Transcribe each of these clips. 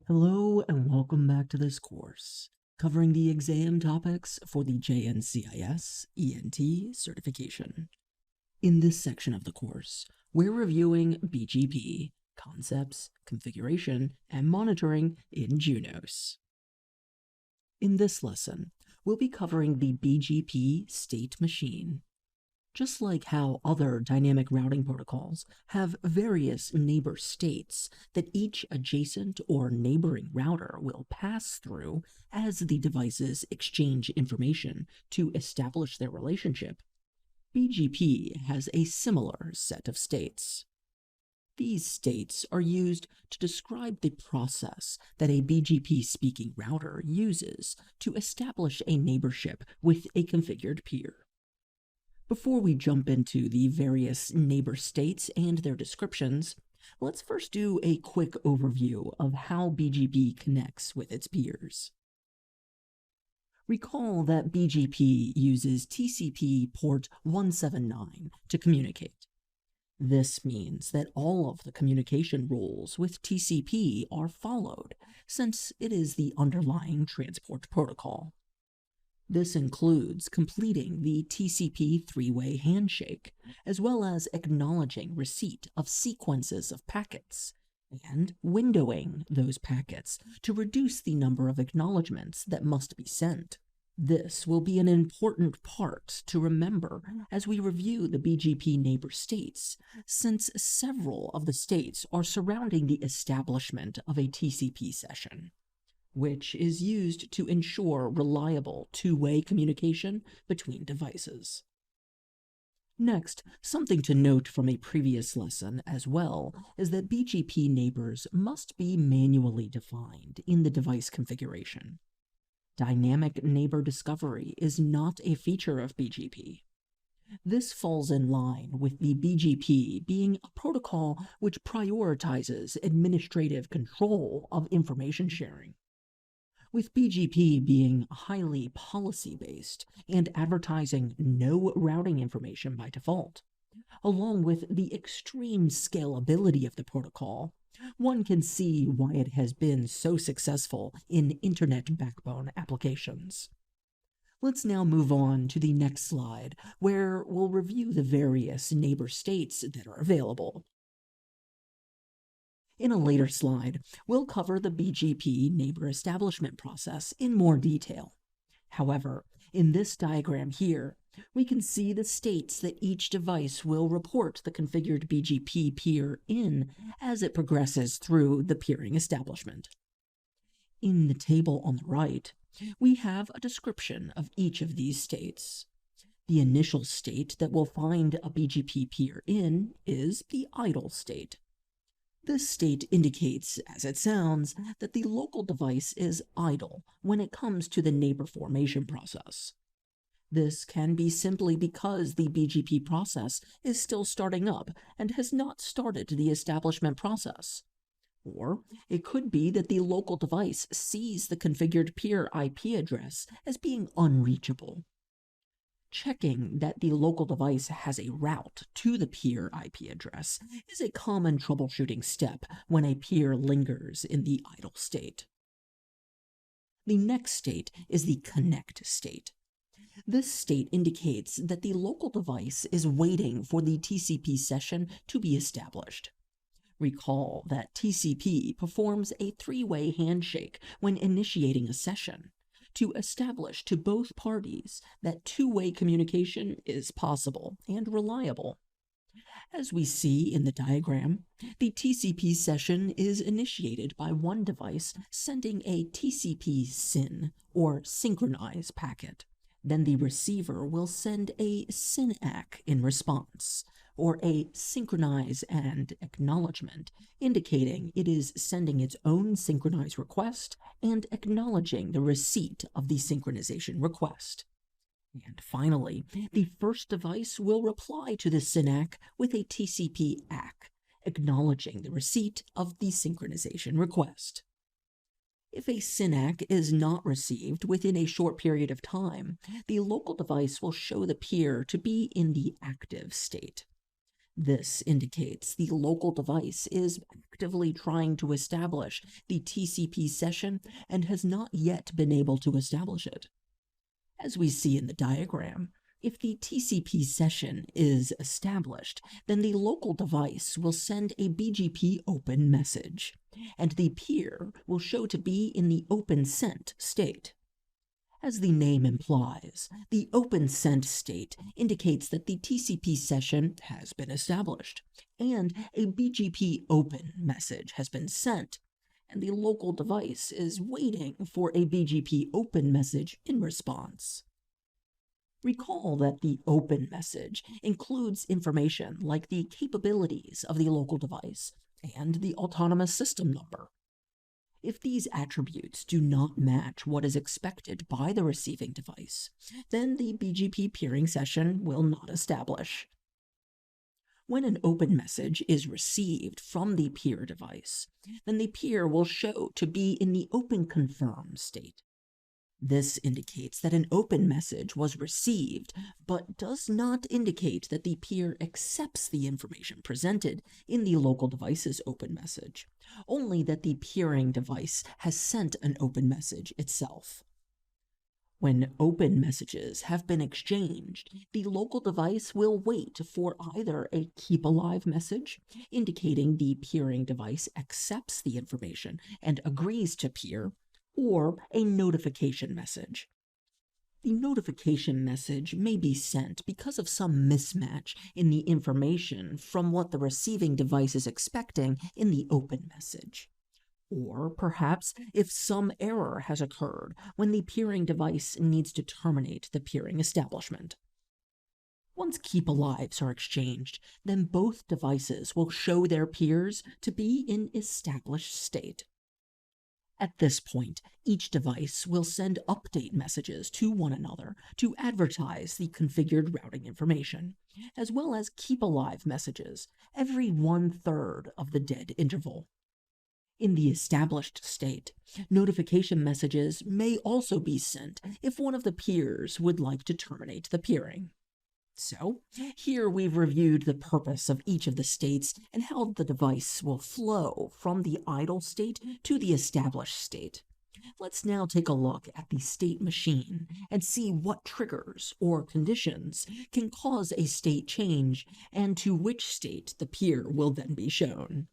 Hello and welcome back to this course, covering the exam topics for the JNCIS ENT certification. In this section of the course, we're reviewing BGP, concepts, configuration, and monitoring in Junos. In this lesson, we'll be covering the BGP state machine. Just like how other dynamic routing protocols have various neighbor states that each adjacent or neighboring router will pass through as the devices exchange information to establish their relationship, BGP has a similar set of states. These states are used to describe the process that a BGP-speaking router uses to establish a neighborship with a configured peer. Before we jump into the various neighbor states and their descriptions, let's first do a quick overview of how BGP connects with its peers. Recall that BGP uses TCP port 179 to communicate. This means that all of the communication rules with TCP are followed, since it is the underlying transport protocol. This includes completing the TCP three-way handshake, as well as acknowledging receipt of sequences of packets, and windowing those packets to reduce the number of acknowledgements that must be sent. This will be an important part to remember as we review the BGP neighbor states, since several of the states are surrounding the establishment of a TCP session, which is used to ensure reliable two-way communication between devices. Next, something to note from a previous lesson as well is that BGP neighbors must be manually defined in the device configuration. Dynamic neighbor discovery is not a feature of BGP. This falls in line with the BGP being a protocol which prioritizes administrative control of information sharing. With BGP being highly policy-based and advertising no routing information by default, along with the extreme scalability of the protocol, one can see why it has been so successful in Internet backbone applications. Let's now move on to the next slide, where we'll review the various neighbor states that are available. In a later slide, we'll cover the BGP neighbor establishment process in more detail. However, in this diagram here, we can see the states that each device will report the configured BGP peer in as it progresses through the peering establishment. In the table on the right, we have a description of each of these states. The initial state that will find a BGP peer in is the idle state. This state indicates, as it sounds, that the local device is idle when it comes to the neighbor formation process. This can be simply because the BGP process is still starting up and has not started the establishment process. Or it could be that the local device sees the configured peer IP address as being unreachable. Checking that the local device has a route to the peer IP address is a common troubleshooting step when a peer lingers in the idle state. The next state is the connect state. This state indicates that the local device is waiting for the TCP session to be established. Recall that TCP performs a three-way handshake when initiating a session, to establish to both parties that two-way communication is possible and reliable. As we see in the diagram, the TCP session is initiated by one device sending a TCP SYN, or synchronize packet. Then the receiver will send a SYN-ACK in response, or a synchronize and acknowledgement, indicating it is sending its own synchronize request and acknowledging the receipt of the synchronization request. And finally, the first device will reply to the SYN-ACK with a TCP-ACK, acknowledging the receipt of the synchronization request. If a SYN-ACK is not received within a short period of time, the local device will show the peer to be in the active state. This indicates the local device is actively trying to establish the TCP session and has not yet been able to establish it. As we see in the diagram, if the TCP session is established, then the local device will send a BGP open message, and the peer will show to be in the open sent state. As the name implies, the open sent state indicates that the TCP session has been established, and a BGP open message has been sent, and the local device is waiting for a BGP open message in response. Recall that the open message includes information like the capabilities of the local device and the autonomous system number. If these attributes do not match what is expected by the receiving device, then the BGP peering session will not establish. When an open message is received from the peer device, then the peer will show to be in the open confirm state. This indicates that an open message was received, but does not indicate that the peer accepts the information presented in the local device's open message, only that the peering device has sent an open message itself. When open messages have been exchanged, the local device will wait for either a keep alive message, indicating the peering device accepts the information and agrees to peer, or a notification message. The notification message may be sent because of some mismatch in the information from what the receiving device is expecting in the open message. Or perhaps if some error has occurred when the peering device needs to terminate the peering establishment. Once keep alives are exchanged, then both devices will show their peers to be in established state. At this point, each device will send update messages to one another to advertise the configured routing information, as well as keep alive messages every 1/3 of the dead interval. In the established state, notification messages may also be sent if one of the peers would like to terminate the peering. So, here we've reviewed the purpose of each of the states and how the device will flow from the idle state to the established state. Let's now take a look at the state machine and see what triggers or conditions can cause a state change and to which state the peer will then be shown.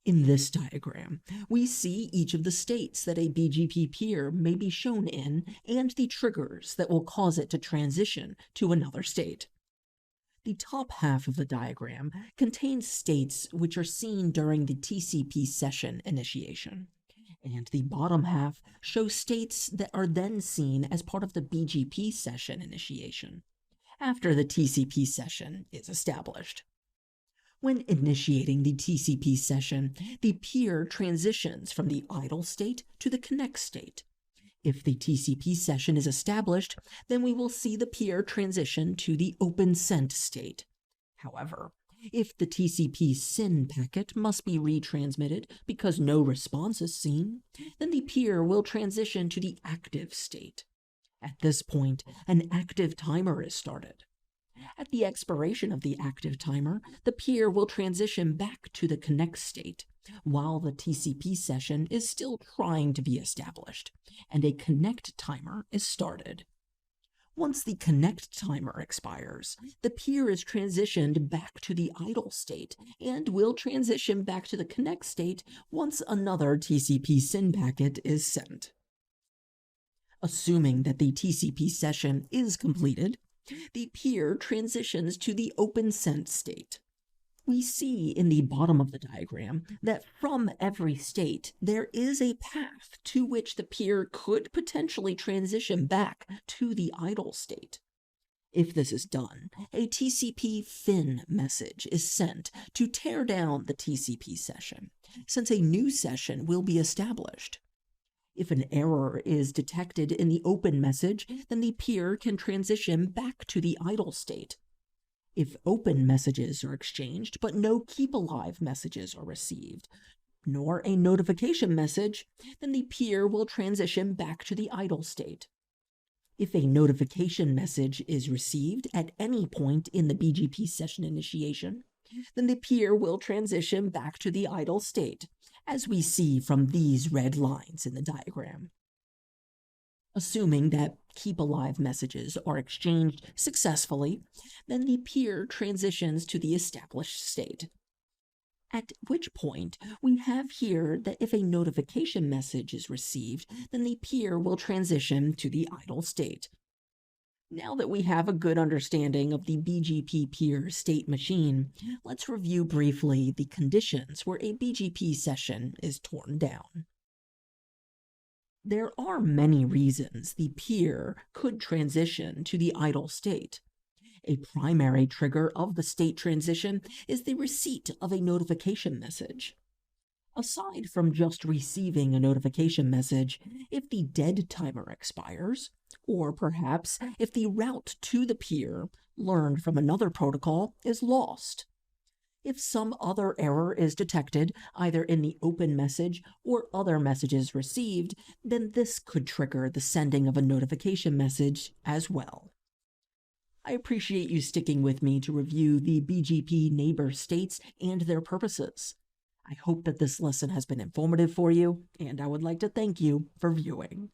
In this diagram, we see each of the states that a BGP peer may be shown in and the triggers that will cause it to transition to another state. The top half of the diagram contains states which are seen during the TCP session initiation, and the bottom half shows states that are then seen as part of the BGP session initiation, after the TCP session is established. When initiating the TCP session, the peer transitions from the idle state to the connect state. If the TCP session is established, then we will see the peer transition to the open sent state. However, if the TCP SYN packet must be retransmitted because no response is seen, then the peer will transition to the active state. At this point, an active timer is started. At the expiration of the active timer, the peer will transition back to the connect state, while the TCP session is still trying to be established, and a connect timer is started. Once the connect timer expires, the peer is transitioned back to the idle state, and will transition back to the connect state once another TCP SYN packet is sent. Assuming that the TCP session is completed, the peer transitions to the open sent state. We see in the bottom of the diagram that from every state there is a path to which the peer could potentially transition back to the idle state. If this is done, a TCP FIN message is sent to tear down the TCP session, since a new session will be established. If an error is detected in the open message, then the peer can transition back to the idle state. If open messages are exchanged but no keep alive messages are received, nor a notification message, then the peer will transition back to the idle state. If a notification message is received at any point in the BGP session initiation, then the peer will transition back to the idle state, as we see from these red lines in the diagram. Assuming that keep alive messages are exchanged successfully, then the peer transitions to the established state. At which point, we have here that if a notification message is received, then the peer will transition to the idle state. Now that we have a good understanding of the BGP peer state machine, let's review briefly the conditions where a BGP session is torn down. There are many reasons the peer could transition to the idle state. A primary trigger of the state transition is the receipt of a notification message. Aside from just receiving a notification message, if the dead timer expires, or perhaps if the route to the peer learned from another protocol is lost. If some other error is detected, either in the open message or other messages received, then this could trigger the sending of a notification message as well. I appreciate you sticking with me to review the BGP neighbor states and their purposes. I hope that this lesson has been informative for you, and I would like to thank you for viewing.